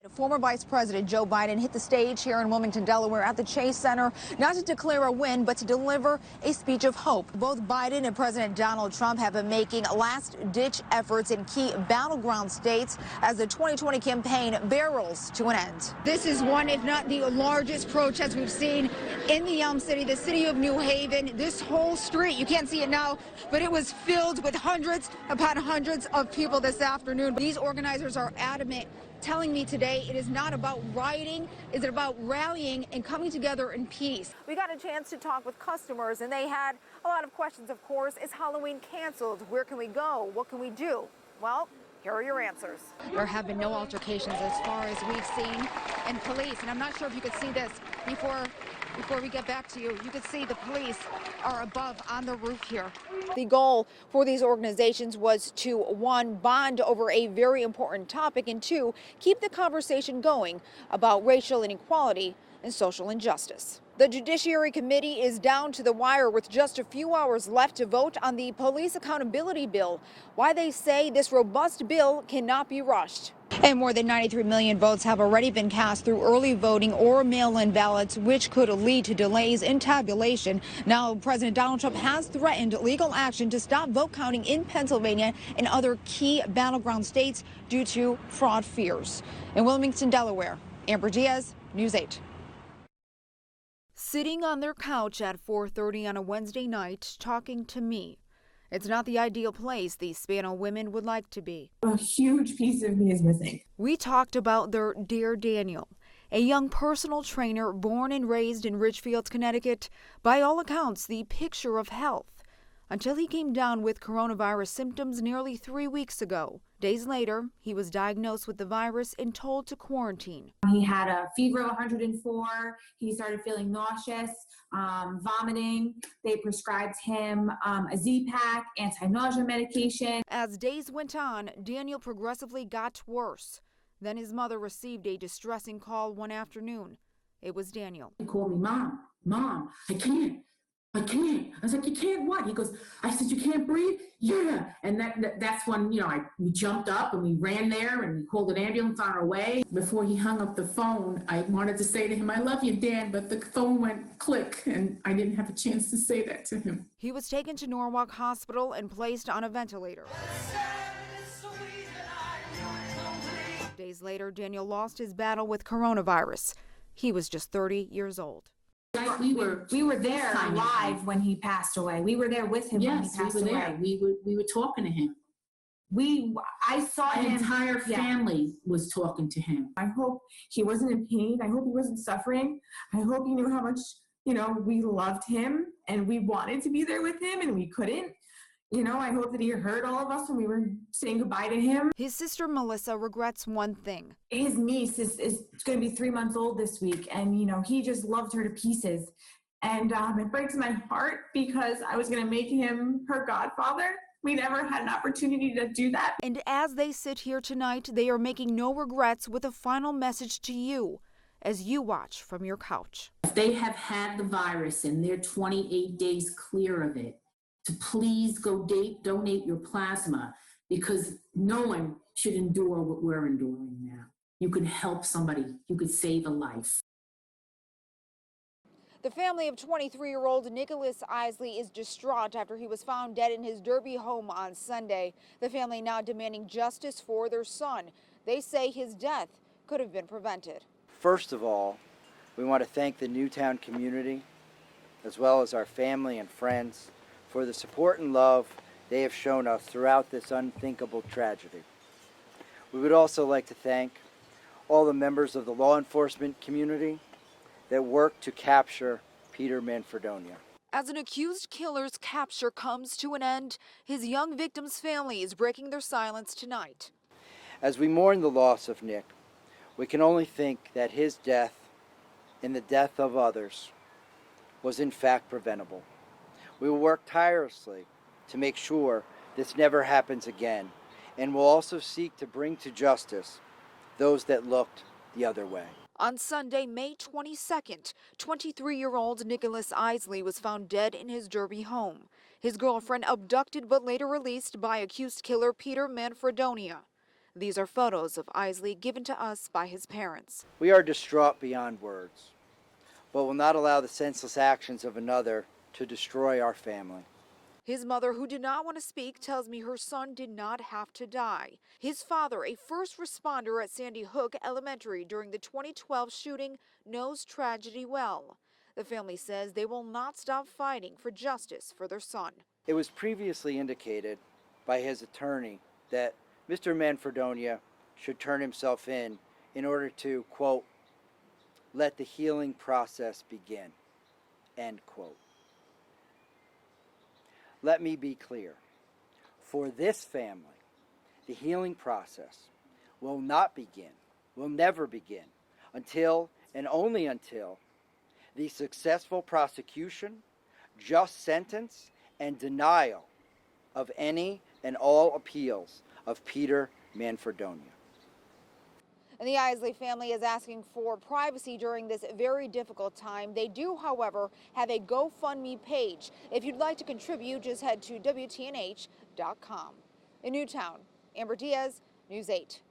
Former Vice President Joe Biden hit the stage here in Wilmington, Delaware at the Chase Center, not to declare a win, but to deliver a speech of hope. Both Biden and President Donald Trump have been making last-ditch efforts in key battleground states as the 2020 campaign barrels to an end. This is one, if not the largest protest we've seen in the Elm City, the city of New Haven. This whole street, you can't see it now, but it was filled with hundreds upon hundreds of people this afternoon. These organizers are adamant, telling me today it is not about rioting, it's about rallying and coming together in peace. We got a chance to talk with customers and they had a lot of questions, of course. Is Halloween canceled? Where can we go? What can we do? Well, here are your answers. There have been no altercations as far as we've seen in police, and I'm not sure if you could see this before we get back to you. You can see the police are above on the roof here. The goal for these organizations was to, one, bond over a very important topic, and two, keep the conversation going about racial inequality and social injustice. The Judiciary Committee is down to the wire with just a few hours left to vote on the police accountability bill. Why they say this robust bill cannot be rushed. And more than 93 million votes have already been cast through early voting or mail-in ballots, which could lead to delays in tabulation. Now, President Donald Trump has threatened legal action to stop vote counting in Pennsylvania and other key battleground states due to fraud fears. In Wilmington, Delaware, Amber Diaz, News 8. Sitting on their couch at 4:30 on a Wednesday night, talking to me. It's not the ideal place these Spano women would like to be. A huge piece of me is missing. We talked about their dear Daniel, a young personal trainer born and raised in Ridgefield, Connecticut, by all accounts the picture of health, until he came down with coronavirus symptoms nearly 3 weeks ago. Days later, he was diagnosed with the virus and told to quarantine. He had a fever of 104. He started feeling nauseous, vomiting. They prescribed him a Z-Pak, anti-nausea medication. As days went on, Daniel progressively got worse. Then his mother received a distressing call one afternoon. It was Daniel. He called me, Mom, I can't. I was like, you can't what? He goes, I said, you can't breathe? Yeah. And that's when, we jumped up and we ran there and we called an ambulance on our way. Before he hung up the phone, I wanted to say to him, I love you, Dan, but the phone went click and I didn't have a chance to say that to him. He was taken to Norwalk Hospital and placed on a ventilator. Days later, Daniel lost his battle with coronavirus. He was just 30 years old. We were there live when he passed away. We were there with him when he passed away. Yes, we were there. We were talking to him. I saw him. The entire family was talking to him. I hope he wasn't in pain. I hope he wasn't suffering. I hope he knew how much, we loved him and we wanted to be there with him and we couldn't. I hope that he heard all of us when we were saying goodbye to him. His sister Melissa regrets one thing. His niece is going to be 3 months old this week, and, he just loved her to pieces. And it breaks my heart because I was going to make him her godfather. We never had an opportunity to do that. And as they sit here tonight, they are making no regrets with a final message to you as you watch from your couch. If they have had the virus and they're 28 days clear of it, to please go donate your plasma, because no one should endure what we're enduring now. You could help somebody. You could save a life. The family of 23-year-old Nicholas Isley is distraught after he was found dead in his Derby home on Sunday. The family now demanding justice for their son. They say his death could have been prevented. First of all, we want to thank the Newtown community, as well as our family and friends, for the support and love they have shown us throughout this unthinkable tragedy. We would also like to thank all the members of the law enforcement community that worked to capture Peter Manfredonia. As an accused killer's capture comes to an end, his young victim's family is breaking their silence tonight. As we mourn the loss of Nick, we can only think that his death and the death of others was in fact preventable. We will work tirelessly to make sure this never happens again, and will also seek to bring to justice those that looked the other way. On Sunday, May 22nd, 23-year-old Nicholas Isley was found dead in his Derby home. His girlfriend abducted but later released by accused killer Peter Manfredonia. These are photos of Isley given to us by his parents. We are distraught beyond words, but will not allow the senseless actions of another to destroy our family. His mother, who did not want to speak, tells me her son did not have to die. His father, a first responder at Sandy Hook Elementary during the 2012 shooting, knows tragedy well. The family says they will not stop fighting for justice for their son. It was previously indicated by his attorney that Mr. Manfredonia should turn himself in order to, quote, let the healing process begin, end quote. Let me be clear. For this family, the healing process will not begin, will never begin, until and only until the successful prosecution, just sentence, and denial of any and all appeals of Peter Manfredonia. And the Isley family is asking for privacy during this very difficult time. They do, however, have a GoFundMe page. If you'd like to contribute, just head to WTNH.com. In Newtown, Amber Diaz, News 8.